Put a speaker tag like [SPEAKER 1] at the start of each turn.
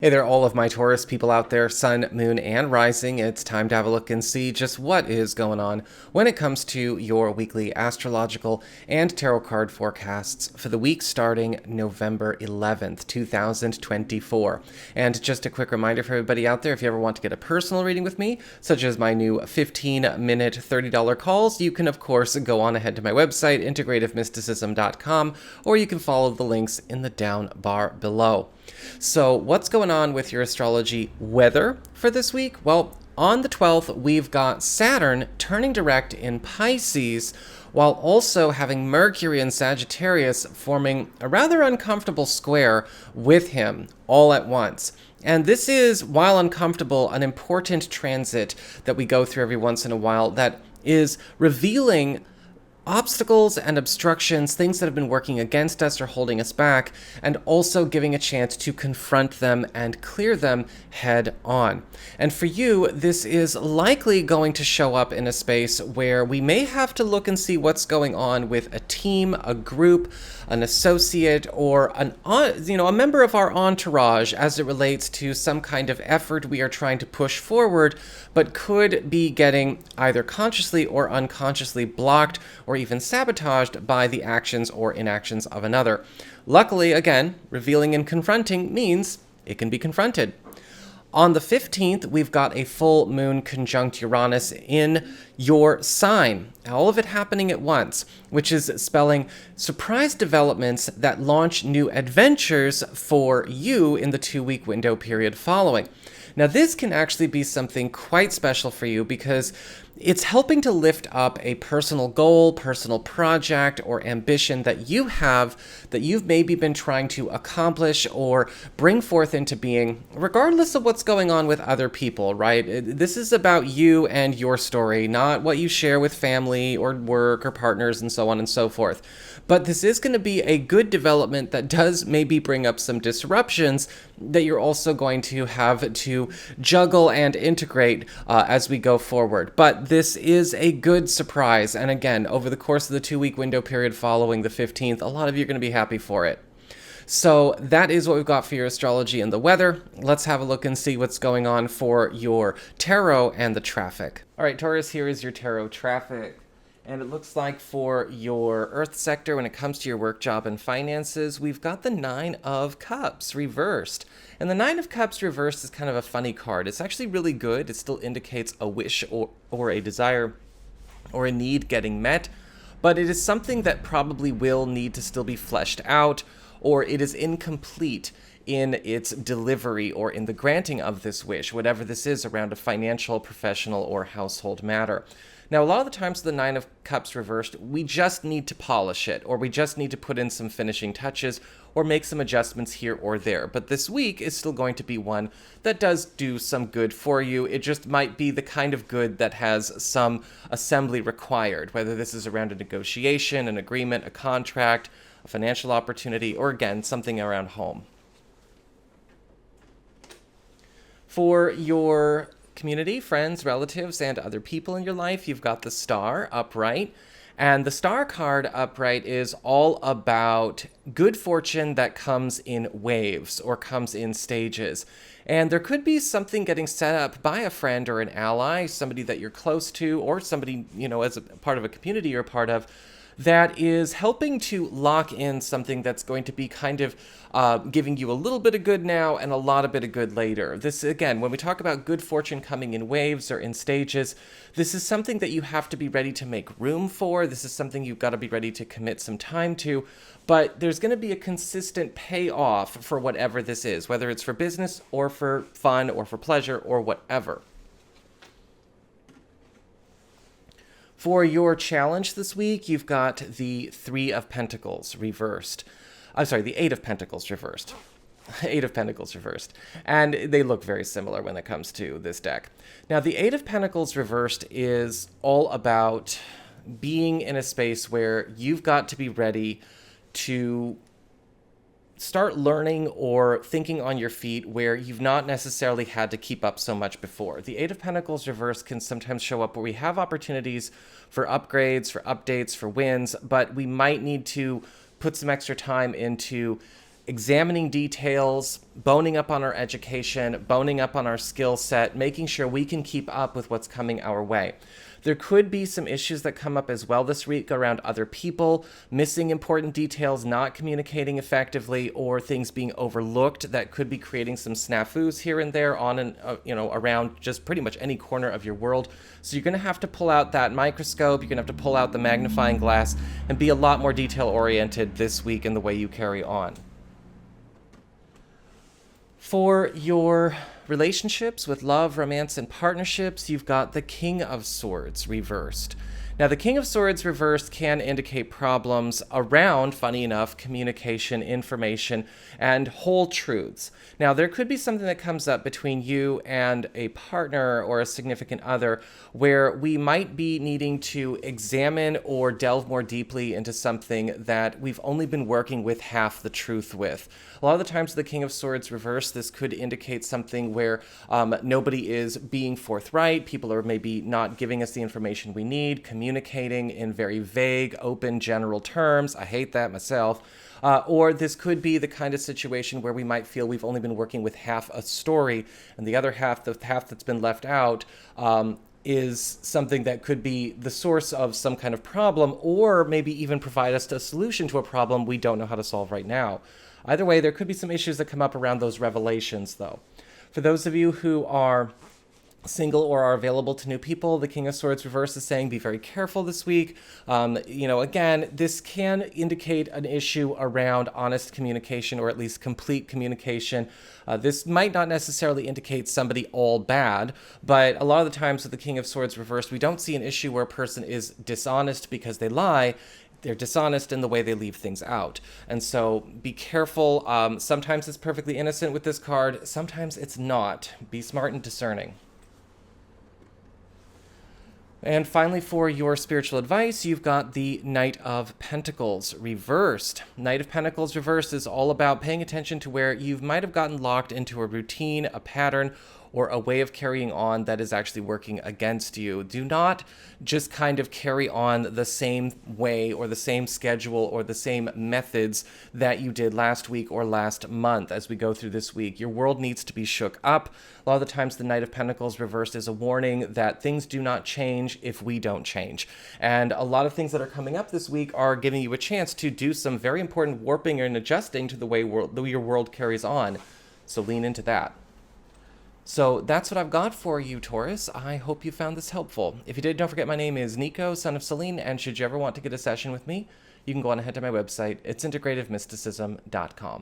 [SPEAKER 1] Hey there, all of my Taurus people out there, sun, moon, and rising. It's time to have a look and see just what is going on when it comes to your weekly astrological and tarot card forecasts for the week starting November 11th, 2024. And just a quick reminder for everybody out there, if you ever want to get a personal reading with me, such as my new 15-minute $30 calls, you can, of course, go on ahead to my website, integrativemysticism.com, or you can follow the links in the down bar below. So what's going on with your astrology weather for this week? Well, on the 12th, we've got Saturn turning direct in Pisces, while also having Mercury and Sagittarius forming a rather uncomfortable square with him all at once. And this is, while uncomfortable, an important transit that we go through every once in a while that is revealing obstacles and obstructions, things that have been working against us or holding us back, and also giving a chance to confront them and clear them head on. And for you, this is likely going to show up in a space where we may have to look and see what's going on with a team, a group, an associate, or a member of our entourage as it relates to some kind of effort we are trying to push forward, but could be getting either consciously or unconsciously blocked or even sabotaged by the actions or inactions of another. Luckily, again, revealing and confronting means it can be confronted. On the 15th, we've got a full moon conjunct Uranus in your sign. All of it happening at once, which is spelling surprise developments that launch new adventures for you in the 2-week window period following. Now, this can actually be something quite special for you because it's helping to lift up a personal goal, personal project, or ambition that you have that you've maybe been trying to accomplish or bring forth into being, regardless of what's going on with other people, right? This is about you and your story, not what you share with family or work or partners and so on and so forth. But this is going to be a good development that does maybe bring up some disruptions that you're also going to have to juggle and integrate as we go forward. But this is a good surprise. And again, over the course of the 2-week window period following the 15th, a lot of you are going to be happy for it. So that is what we've got for your astrology and the weather. Let's have a look and see what's going on for your tarot and the traffic. All right, Taurus, here is your tarot traffic. And it looks like for your Earth sector, when it comes to your work, job, and finances, we've got the 9 of Cups reversed. And the 9 of Cups reversed is kind of a funny card. It's actually really good. It still indicates a wish or a desire or a need getting met. But it is something that probably will need to still be fleshed out, or it is incomplete in its delivery or in the granting of this wish, whatever this is around a financial, professional, or household matter. Now, a lot of the times the 9 of Cups reversed, we just need to polish it, or we just need to put in some finishing touches, or make some adjustments here or there. But this week is still going to be one that does do some good for you. It just might be the kind of good that has some assembly required, whether this is around a negotiation, an agreement, a contract, a financial opportunity, or again, something around home. For your community, friends, relatives, and other people in your life, you've got the Star upright. And the Star card upright is all about good fortune that comes in waves or comes in stages. And there could be something getting set up by a friend or an ally, somebody that you're close to, or somebody, as a part of a community you're part of, that is helping to lock in something that's going to be kind of giving you a little bit of good now and a lot of bit of good later. This, again, when we talk about good fortune coming in waves or in stages, this is something that you have to be ready to make room for. This is something you've got to be ready to commit some time to. But there's going to be a consistent payoff for whatever this is, whether it's for business or for fun or for pleasure or whatever. For your challenge this week, you've got the 3 of Pentacles reversed. I'm sorry, the 8 of Pentacles reversed. 8 of Pentacles reversed. And they look very similar when it comes to this deck. Now, the 8 of Pentacles reversed is all about being in a space where you've got to be ready to start learning or thinking on your feet where you've not necessarily had to keep up so much before. The 8 of Pentacles reverse can sometimes show up where we have opportunities for upgrades, for updates, for wins, but we might need to put some extra time into examining details, boning up on our education, boning up on our skill set, making sure we can keep up with what's coming our way. There could be some issues that come up as well this week around other people, missing important details, not communicating effectively, or things being overlooked that could be creating some snafus here and there on and around just pretty much any corner of your world. So you're going to have to pull out that microscope, you're going to have to pull out the magnifying glass and be a lot more detail oriented this week in the way you carry on. For your relationships with love, romance, and partnerships, you've got the King of Swords reversed. Now, the King of Swords reversed can indicate problems around, funny enough, communication, information, and whole truths. Now, there could be something that comes up between you and a partner or a significant other where we might be needing to examine or delve more deeply into something that we've only been working with half the truth with. A lot of the times the King of Swords reversed, this could indicate something where nobody is being forthright, people are maybe not giving us the information we need, communicating in very vague, open, general terms. I hate that myself. Or this could be the kind of situation where we might feel we've only been working with half a story, and the other half, the half that's been left out, is something that could be the source of some kind of problem, or maybe even provide us a solution to a problem we don't know how to solve right now. Either way, there could be some issues that come up around those revelations, though. For those of you who are single or are available to new people, the King of Swords reverse is saying be very careful this week. Again, this can indicate an issue around honest communication, or at least complete communication. This might not necessarily indicate somebody all bad, but a lot of the times with the King of Swords reversed, we don't see an issue where a person is dishonest because they lie. They're dishonest in the way they leave things out. And so be careful. Sometimes it's perfectly innocent with this card. Sometimes it's not. Be smart and discerning. And finally, for your spiritual advice, you've got the Knight of Pentacles reversed. Knight of Pentacles reversed is all about paying attention to where you might have gotten locked into a routine, a pattern, or a way of carrying on that is actually working against you. Do not just kind of carry on the same way or the same schedule or the same methods that you did last week or last month as we go through this week. Your world needs to be shook up. A lot of the times the Knight of Pentacles reversed is a warning that things do not change if we don't change. And a lot of things that are coming up this week are giving you a chance to do some very important warping and adjusting to the way your world carries on. So lean into that. So that's what I've got for you, Taurus. I hope you found this helpful. If you did, don't forget my name is Nico, son of Celine, and should you ever want to get a session with me, you can go on ahead to my website. It's integrativemysticism.com.